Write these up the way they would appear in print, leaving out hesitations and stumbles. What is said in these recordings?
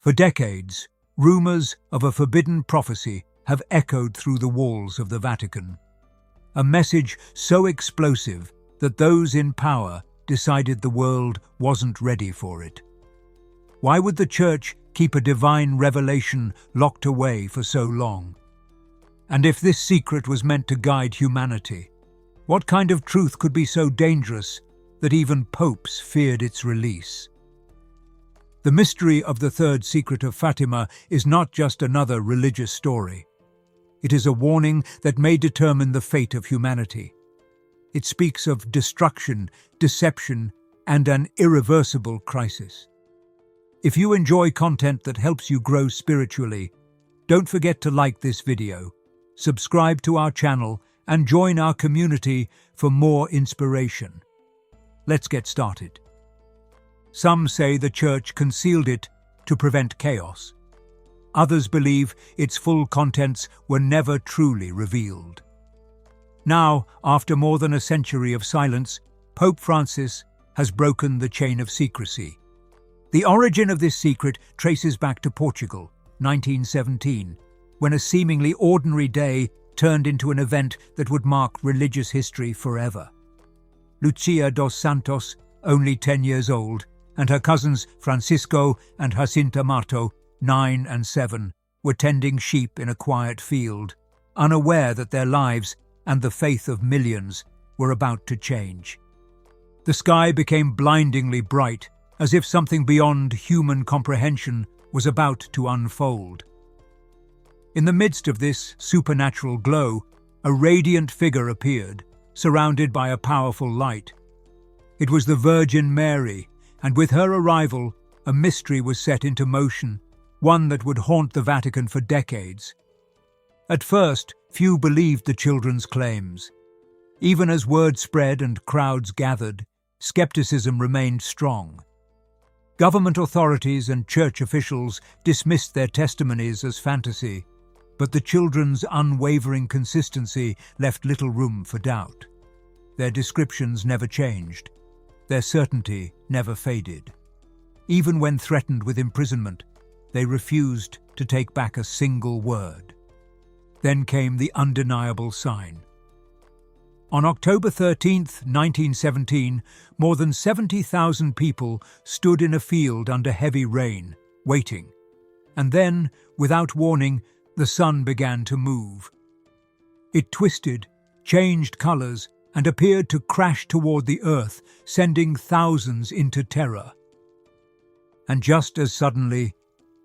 For decades, rumors of a forbidden prophecy have echoed through the walls of the Vatican. A message so explosive that those in power decided the world wasn't ready for it. Why would the Church keep a divine revelation locked away for so long? And if this secret was meant to guide humanity, what kind of truth could be so dangerous that even popes feared its release? The mystery of the third secret of Fatima is not just another religious story. It is a warning that may determine the fate of humanity. It speaks of destruction, deception, and an irreversible crisis. If you enjoy content that helps you grow spiritually, don't forget to like this video, subscribe to our channel, and join our community for more inspiration. Let's get started. Some say the Church concealed it to prevent chaos. Others believe its full contents were never truly revealed. Now, after more than a century of silence, Pope Francis has broken the chain of secrecy. The origin of this secret traces back to Portugal, 1917, when a seemingly ordinary day turned into an event that would mark religious history forever. Lucia dos Santos, only 10 years old, and her cousins Francisco and Jacinta Marto, 9 and 7, were tending sheep in a quiet field, unaware that their lives and the faith of millions were about to change. The sky became blindingly bright, as if something beyond human comprehension was about to unfold. In the midst of this supernatural glow, a radiant figure appeared, surrounded by a powerful light. It was the Virgin Mary, and with her arrival, a mystery was set into motion, one that would haunt the Vatican for decades. At first, few believed the children's claims. Even as word spread and crowds gathered, skepticism remained strong. Government authorities and church officials dismissed their testimonies as fantasy, but the children's unwavering consistency left little room for doubt. Their descriptions never changed. Their certainty never faded. Even when threatened with imprisonment, they refused to take back a single word. Then came the undeniable sign. On October 13, 1917, more than 70,000 people stood in a field under heavy rain, waiting. And then, without warning, the sun began to move. It twisted, changed colors, and appeared to crash toward the earth, sending thousands into terror. And just as suddenly,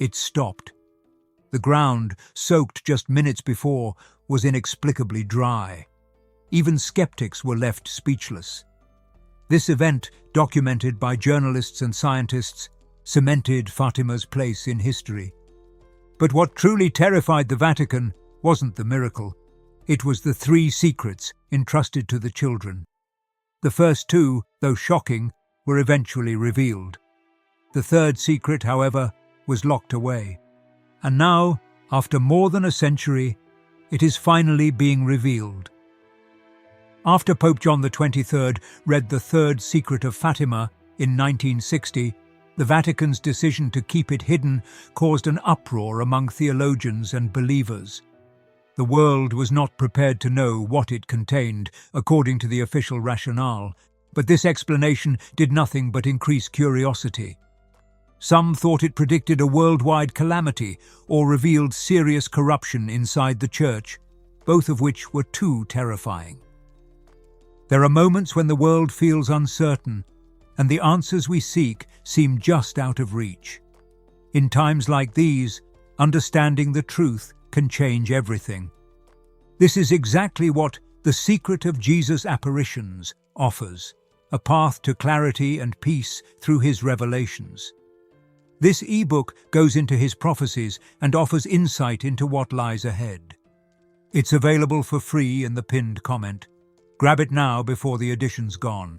it stopped. The ground, soaked just minutes before, was inexplicably dry. Even skeptics were left speechless. This event, documented by journalists and scientists, cemented Fatima's place in history. But what truly terrified the Vatican wasn't the miracle. It was the 3 secrets entrusted to the children. The first 2, though shocking, were eventually revealed. The third secret, however, was locked away. And now, after more than a century, it is finally being revealed. After Pope John XXIII read the third secret of Fatima in 1960, the Vatican's decision to keep it hidden caused an uproar among theologians and believers. The world was not prepared to know what it contained, according to the official rationale, but this explanation did nothing but increase curiosity. Some thought it predicted a worldwide calamity or revealed serious corruption inside the Church, both of which were too terrifying. There are moments when the world feels uncertain, and the answers we seek seem just out of reach. In times like these, understanding the truth can change everything. This is exactly what The Secret of Jesus' Apparitions offers, a path to clarity and peace through his revelations. This ebook goes into his prophecies and offers insight into what lies ahead. It's available for free in the pinned comment. Grab it now before the edition's gone.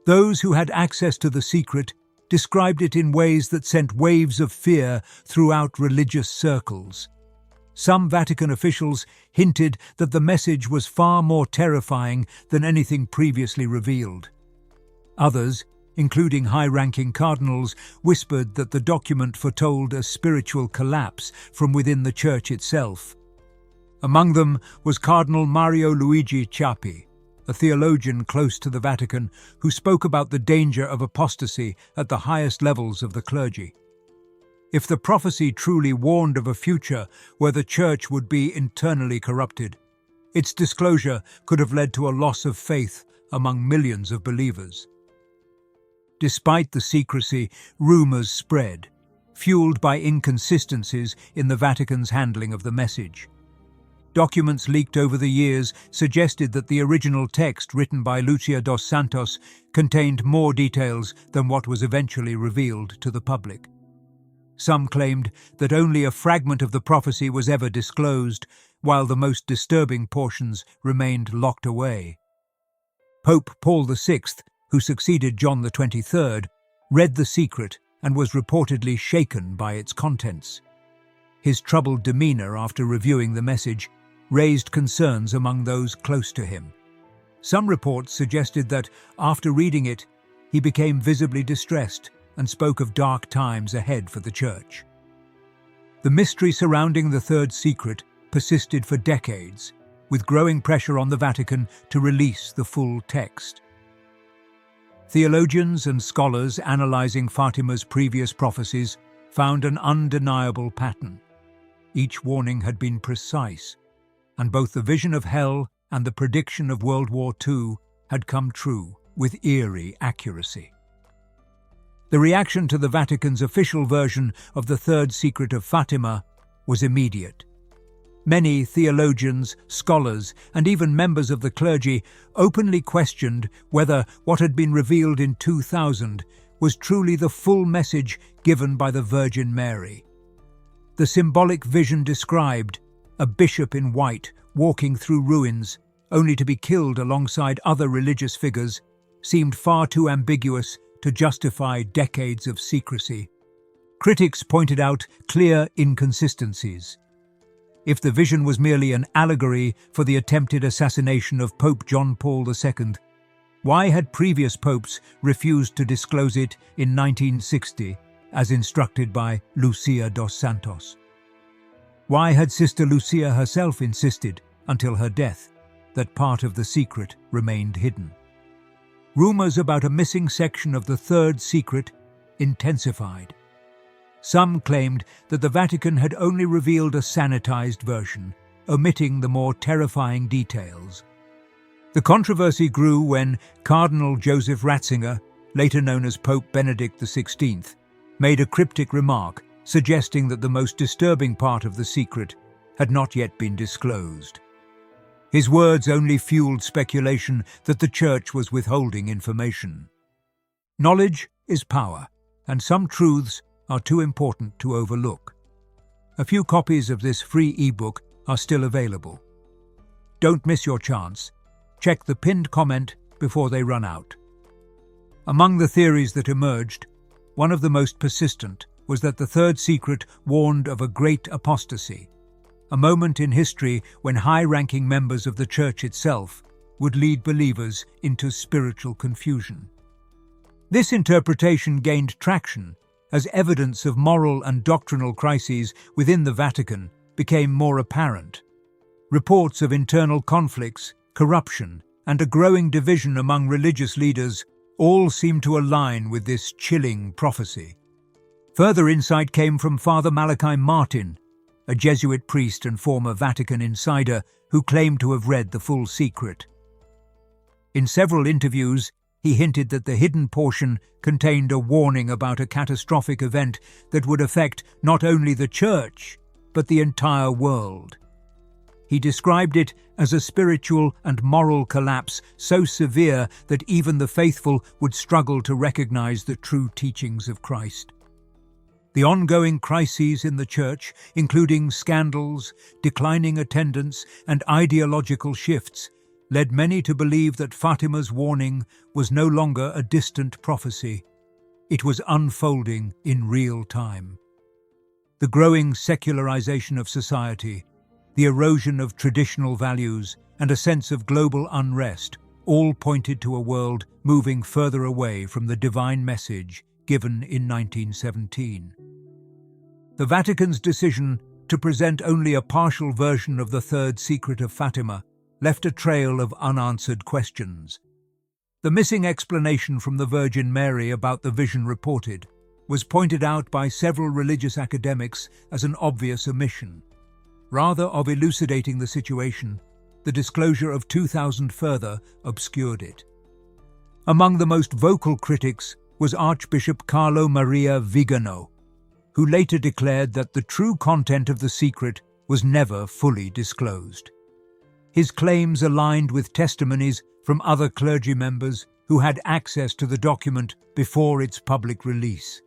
Those who had access to the secret described it in ways that sent waves of fear throughout religious circles. Some Vatican officials hinted that the message was far more terrifying than anything previously revealed. Others, including high-ranking cardinals, whispered that the document foretold a spiritual collapse from within the Church itself. Among them was Cardinal Mario Luigi Ciappi, a theologian close to the Vatican, who spoke about the danger of apostasy at the highest levels of the clergy. If the prophecy truly warned of a future where the Church would be internally corrupted, its disclosure could have led to a loss of faith among millions of believers. Despite the secrecy, rumors spread, fueled by inconsistencies in the Vatican's handling of the message. Documents leaked over the years suggested that the original text written by Lucia dos Santos contained more details than what was eventually revealed to the public. Some claimed that only a fragment of the prophecy was ever disclosed, while the most disturbing portions remained locked away. Pope Paul VI, who succeeded John XXIII, read the secret and was reportedly shaken by its contents. His troubled demeanor after reviewing the message raised concerns among those close to him. Some reports suggested that, after reading it, he became visibly distressed and spoke of dark times ahead for the Church. The mystery surrounding the third secret persisted for decades, with growing pressure on the Vatican to release the full text. Theologians and scholars analyzing Fátima's previous prophecies found an undeniable pattern. Each warning had been precise, and both the vision of hell and the prediction of World War II had come true with eerie accuracy. The reaction to the Vatican's official version of the third secret of Fátima was immediate. Many theologians, scholars, and even members of the clergy openly questioned whether what had been revealed in 2000 was truly the full message given by the Virgin Mary. The symbolic vision described, a bishop in white walking through ruins, only to be killed alongside other religious figures, seemed far too ambiguous to justify decades of secrecy. Critics pointed out clear inconsistencies. If the vision was merely an allegory for the attempted assassination of Pope John Paul II, why had previous popes refused to disclose it in 1960, as instructed by Lucia dos Santos? Why had Sister Lucia herself insisted, until her death, that part of the secret remained hidden? Rumors about a missing section of the third secret intensified. Some claimed that the Vatican had only revealed a sanitized version, omitting the more terrifying details. The controversy grew when Cardinal Joseph Ratzinger, later known as Pope Benedict XVI, made a cryptic remark suggesting that the most disturbing part of the secret had not yet been disclosed. His words only fueled speculation that the Church was withholding information. Knowledge is power, and some truths are too important to overlook. A few copies of this free ebook are still available. Don't miss your chance. Check the pinned comment before they run out. Among the theories that emerged, one of the most persistent was that the third secret warned of a great apostasy, a moment in history when high-ranking members of the Church itself would lead believers into spiritual confusion. This interpretation gained traction as evidence of moral and doctrinal crises within the Vatican became more apparent. Reports of internal conflicts, corruption, and a growing division among religious leaders all seemed to align with this chilling prophecy. Further insight came from Father Malachi Martin, a Jesuit priest and former Vatican insider who claimed to have read the full secret. In several interviews, he hinted that the hidden portion contained a warning about a catastrophic event that would affect not only the Church, but the entire world. He described it as a spiritual and moral collapse so severe that even the faithful would struggle to recognize the true teachings of Christ. The ongoing crises in the Church, including scandals, declining attendance, and ideological shifts, led many to believe that Fátima's warning was no longer a distant prophecy. It was unfolding in real time. The growing secularization of society, the erosion of traditional values, and a sense of global unrest all pointed to a world moving further away from the divine message given in 1917. The Vatican's decision to present only a partial version of the third secret of Fatima left a trail of unanswered questions. The missing explanation from the Virgin Mary about the vision reported was pointed out by several religious academics as an obvious omission. Rather of elucidating the situation, the disclosure of 2000 further obscured it. Among the most vocal critics was Archbishop Carlo Maria Vigano, who later declared that the true content of the secret was never fully disclosed. His claims aligned with testimonies from other clergy members who had access to the document before its public release.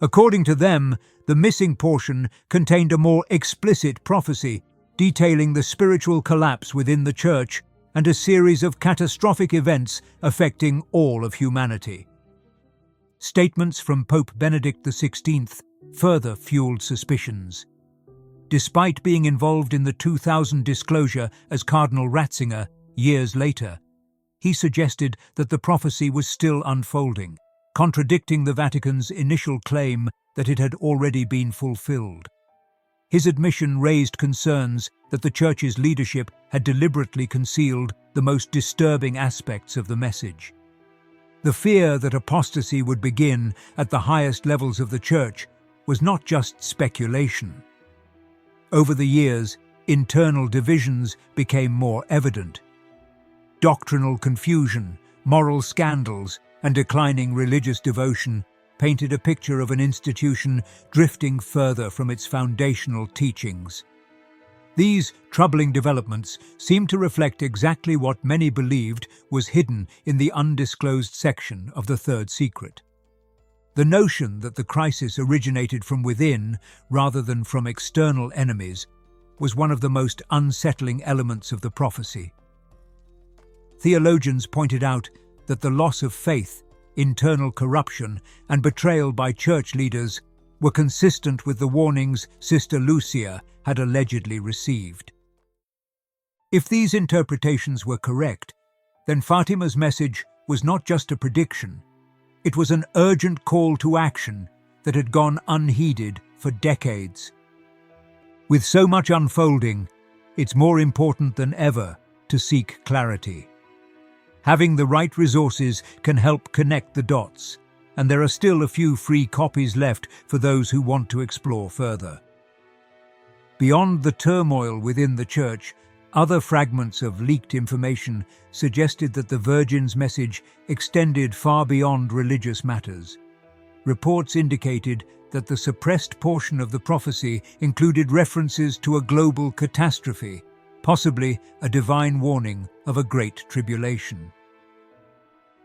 According to them, the missing portion contained a more explicit prophecy detailing the spiritual collapse within the Church and a series of catastrophic events affecting all of humanity. Statements from Pope Benedict XVI further fueled suspicions. Despite being involved in the 2000 disclosure as Cardinal Ratzinger years later, he suggested that the prophecy was still unfolding, contradicting the Vatican's initial claim that it had already been fulfilled. His admission raised concerns that the Church's leadership had deliberately concealed the most disturbing aspects of the message. The fear that apostasy would begin at the highest levels of the Church was not just speculation. Over the years, internal divisions became more evident. Doctrinal confusion, moral scandals, and declining religious devotion painted a picture of an institution drifting further from its foundational teachings. These troubling developments seem to reflect exactly what many believed was hidden in the undisclosed section of the third secret. The notion that the crisis originated from within rather than from external enemies was one of the most unsettling elements of the prophecy. Theologians pointed out that the loss of faith, internal corruption, and betrayal by church leaders were consistent with the warnings Sister Lucia had allegedly received. If these interpretations were correct, then Fatima's message was not just a prediction, it was an urgent call to action that had gone unheeded for decades. With so much unfolding, it's more important than ever to seek clarity. Having the right resources can help connect the dots, and there are still a few free copies left for those who want to explore further. Beyond the turmoil within the Church, other fragments of leaked information suggested that the Virgin's message extended far beyond religious matters. Reports indicated that the suppressed portion of the prophecy included references to a global catastrophe, possibly a divine warning of a great tribulation.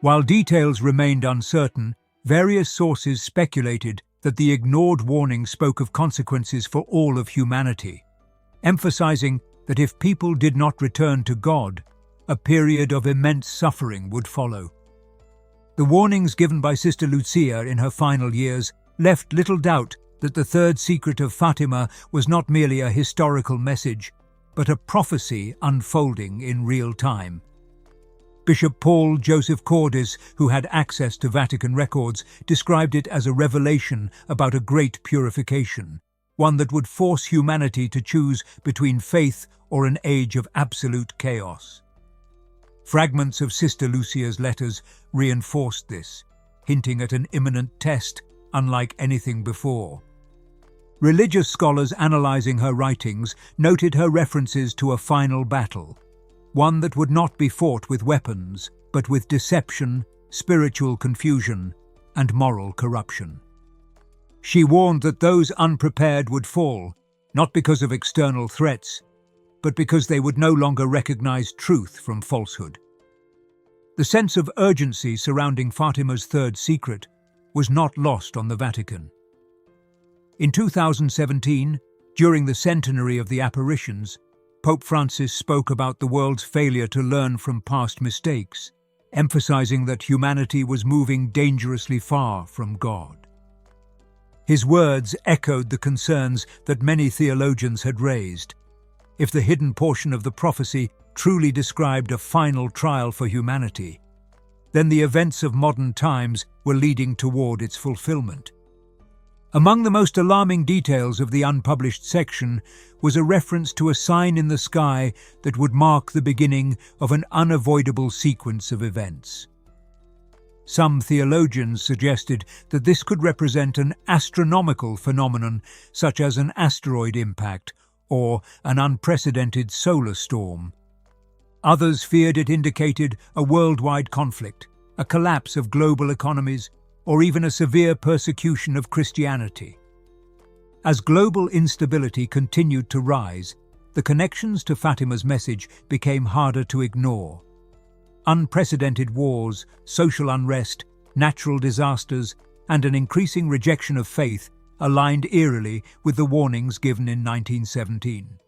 While details remained uncertain, various sources speculated that the ignored warning spoke of consequences for all of humanity, emphasizing that if people did not return to God, a period of immense suffering would follow. The warnings given by Sister Lucia in her final years left little doubt that the third secret of Fatima was not merely a historical message, but a prophecy unfolding in real time. Bishop Paul Joseph Cordis, who had access to Vatican records, described it as a revelation about a great purification, one that would force humanity to choose between faith or an age of absolute chaos. Fragments of Sister Lucia's letters reinforced this, hinting at an imminent test unlike anything before. Religious scholars analyzing her writings noted her references to a final battle, one that would not be fought with weapons, but with deception, spiritual confusion, and moral corruption. She warned that those unprepared would fall, not because of external threats, but because they would no longer recognize truth from falsehood. The sense of urgency surrounding Fatima's third secret was not lost on the Vatican. In 2017, during the centenary of the apparitions, Pope Francis spoke about the world's failure to learn from past mistakes, emphasizing that humanity was moving dangerously far from God. His words echoed the concerns that many theologians had raised. If the hidden portion of the prophecy truly described a final trial for humanity, then the events of modern times were leading toward its fulfillment. Among the most alarming details of the unpublished section was a reference to a sign in the sky that would mark the beginning of an unavoidable sequence of events. Some theologians suggested that this could represent an astronomical phenomenon such as an asteroid impact or an unprecedented solar storm. Others feared it indicated a worldwide conflict, a collapse of global economies, or even a severe persecution of Christianity. As global instability continued to rise, the connections to Fátima's message became harder to ignore. Unprecedented wars, social unrest, natural disasters, and an increasing rejection of faith aligned eerily with the warnings given in 1917.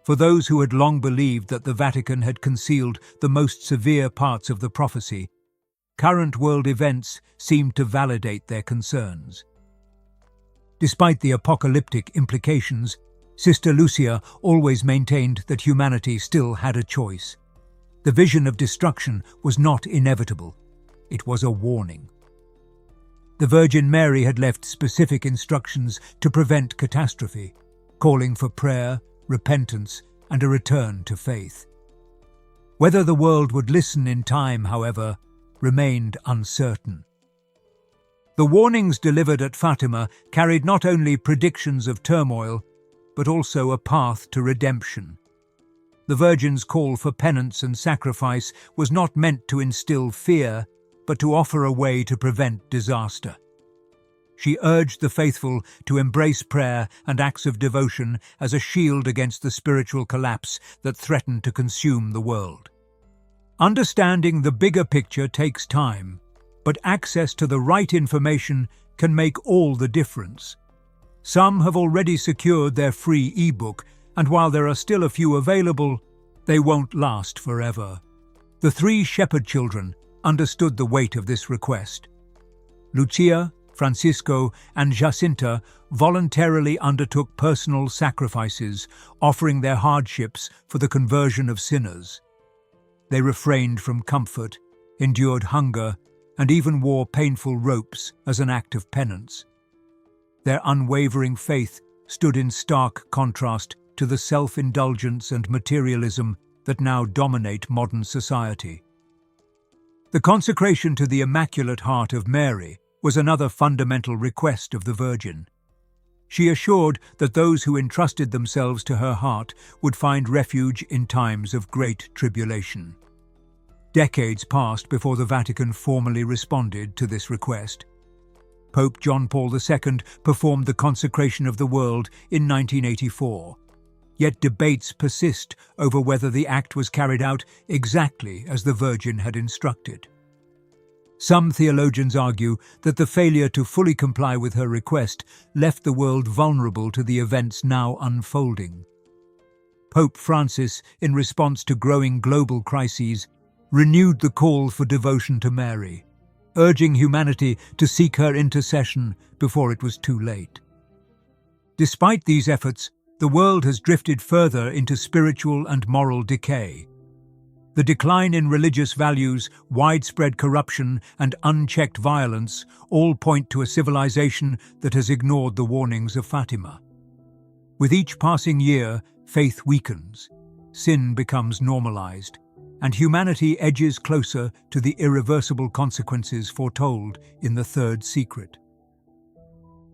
For those who had long believed that the Vatican had concealed the most severe parts of the prophecy, current world events seemed to validate their concerns. Despite the apocalyptic implications, Sister Lucia always maintained that humanity still had a choice. The vision of destruction was not inevitable. It was a warning. The Virgin Mary had left specific instructions to prevent catastrophe, calling for prayer, repentance, and a return to faith. Whether the world would listen in time, however, remained uncertain. The warnings delivered at Fátima carried not only predictions of turmoil, but also a path to redemption. The Virgin's call for penance and sacrifice was not meant to instill fear, but to offer a way to prevent disaster. She urged the faithful to embrace prayer and acts of devotion as a shield against the spiritual collapse that threatened to consume the world. Understanding the bigger picture takes time, but access to the right information can make all the difference. Some have already secured their free ebook, and while there are still a few available, they won't last forever. The three shepherd children understood the weight of this request. Lucia, Francisco, and Jacinta voluntarily undertook personal sacrifices, offering their hardships for the conversion of sinners. They refrained from comfort, endured hunger, and even wore painful ropes as an act of penance. Their unwavering faith stood in stark contrast to the self-indulgence and materialism that now dominate modern society. The consecration to the Immaculate Heart of Mary was another fundamental request of the Virgin. She assured that those who entrusted themselves to her heart would find refuge in times of great tribulation. Decades passed before the Vatican formally responded to this request. Pope John Paul II performed the consecration of the world in 1984, yet debates persist over whether the act was carried out exactly as the Virgin had instructed. Some theologians argue that the failure to fully comply with her request left the world vulnerable to the events now unfolding. Pope Francis, in response to growing global crises, renewed the call for devotion to Mary, urging humanity to seek her intercession before it was too late. Despite these efforts, the world has drifted further into spiritual and moral decay. The decline in religious values, widespread corruption, and unchecked violence all point to a civilization that has ignored the warnings of Fátima. With each passing year, faith weakens, sin becomes normalized, and humanity edges closer to the irreversible consequences foretold in the third secret.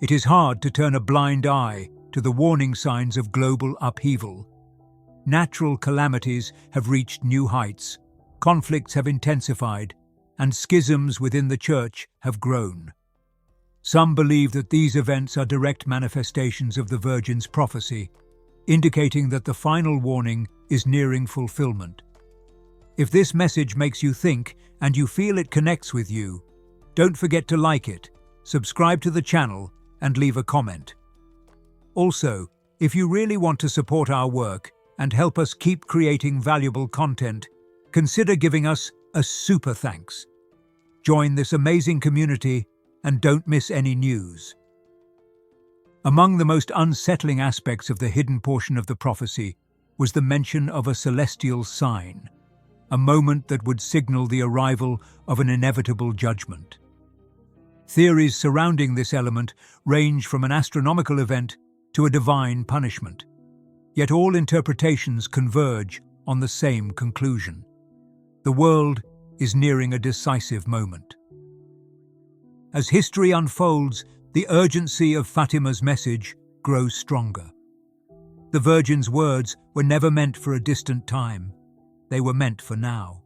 It is hard to turn a blind eye to the warning signs of global upheaval. Natural calamities have reached new heights, conflicts have intensified, and schisms within the Church have grown. Some believe that these events are direct manifestations of the Virgin's prophecy, indicating that the final warning is nearing fulfillment. If this message makes you think and you feel it connects with you, don't forget to like it, subscribe to the channel, and leave a comment. Also, if you really want to support our work and help us keep creating valuable content, consider giving us a super thanks. Join this amazing community and don't miss any news. Among the most unsettling aspects of the hidden portion of the prophecy was the mention of a celestial sign, a moment that would signal the arrival of an inevitable judgment. Theories surrounding this element range from an astronomical event to a divine punishment, yet all interpretations converge on the same conclusion. The world is nearing a decisive moment. As history unfolds, the urgency of Fátima's message grows stronger. The Virgin's words were never meant for a distant time. They were meant for now.